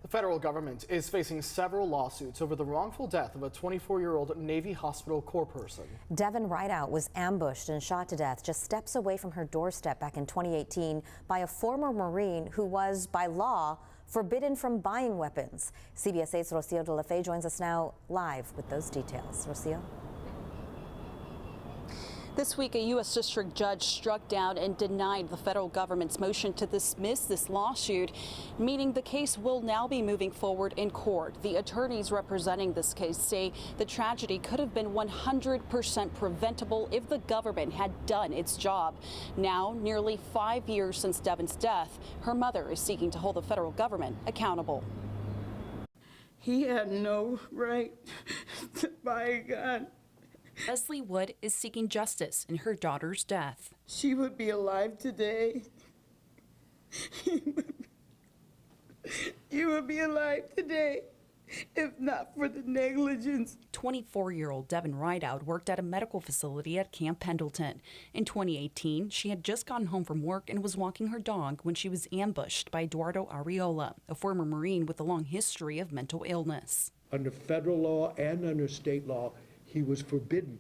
The federal government is facing several lawsuits over the wrongful death of a 24-year-old Navy Hospital Corpsperson. Devon Rideout was ambushed and shot to death just steps away from her doorstep back in 2018 by a former Marine who was, by law, forbidden from buying weapons. CBS 8's Rocio de la Fe joins us now live with those details. Rocio? This week, a U.S. district judge struck down and denied the federal government's motion to dismiss this lawsuit, meaning the case will now be moving forward in court. The attorneys representing this case say the tragedy could have been 100% preventable if the government had done its job. Now, nearly 5 years since Devon's death, her mother is seeking to hold the federal government accountable. He had no right to buy a gun. Leslie Wood is seeking justice in her daughter's death. She would be alive today. You would be alive today if not for the negligence. 24-year-old Devon Rideout worked at a medical facility at Camp Pendleton. In 2018, she had just gotten home from work and was walking her dog when she was ambushed by Eduardo Arriola, a former Marine with a long history of mental illness. Under federal law and under state law, he was forbidden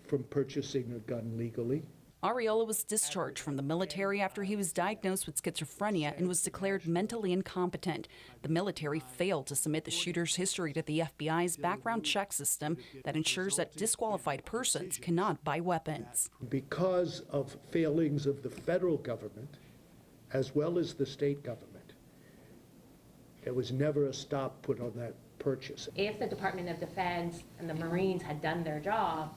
from purchasing a gun legally. Arriola was discharged from the military after he was diagnosed with schizophrenia and was declared mentally incompetent. The military failed to submit the shooter's history to the FBI's background check system that ensures that disqualified persons cannot buy weapons. Because of failings of the federal government, as well as the state government, there was never a stop put on that purchase. If the Department of Defense and the Marines had done their job,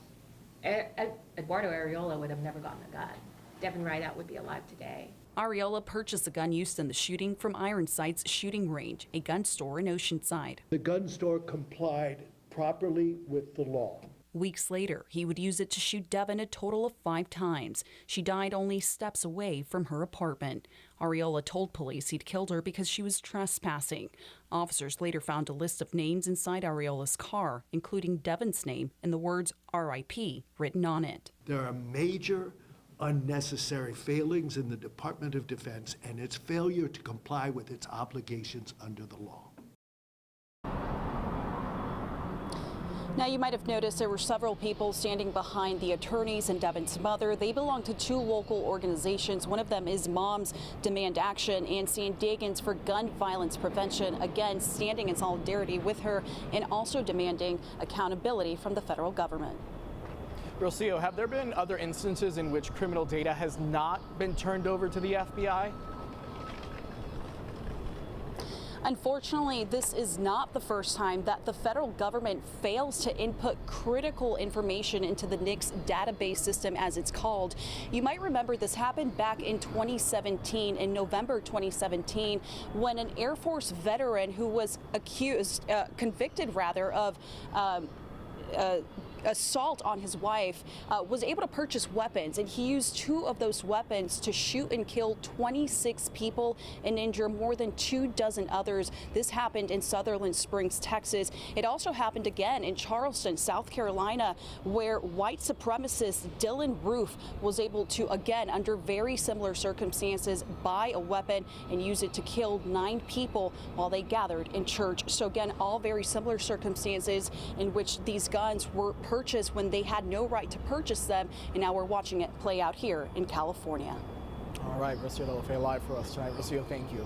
Eduardo Arriola would have never gotten a gun. Devon Rideout would be alive today. Arriola purchased the gun used in the shooting from Ironsight's shooting range, a gun store in Oceanside. The gun store complied properly with the law. Weeks later, he would use it to shoot Devon a total of 5 times. She died only steps away from her apartment. Arriola told police he'd killed her because she was trespassing. Officers later found a list of names inside Arriola's car, including Devon's name and the words RIP written on it. There are major unnecessary failings in the Department of Defense and its failure to comply with its obligations under the law. Now, you might have noticed there were several people standing behind the attorneys and Devon's mother. They belong to 2 local organizations. One of them is Moms Demand Action and San Diegans for Gun Violence Prevention, again standing in solidarity with her and also demanding accountability from the federal government. Rocio, have there been other instances in which criminal data has not been turned over to the FBI? Unfortunately, this is not the first time that the federal government fails to input critical information into the NICS database system, as it's called. You might remember this happened back in 2017, in November 2017, when an Air Force veteran who was convicted of assault on his wife was able to purchase weapons, and he used 2 of those weapons to shoot and kill 26 people and injure more than 24 others. This happened in Sutherland Springs, Texas. It also happened again in Charleston, South Carolina, where white supremacist Dylan Roof was able to, again, under very similar circumstances, buy a weapon and use it to kill 9 people while they gathered in church. So again, all very similar circumstances in which these guns were purchased when they had no right to purchase them, and now we're watching it play out here in California. All right, Rocio de la Fe live for us tonight. Rocio, thank you.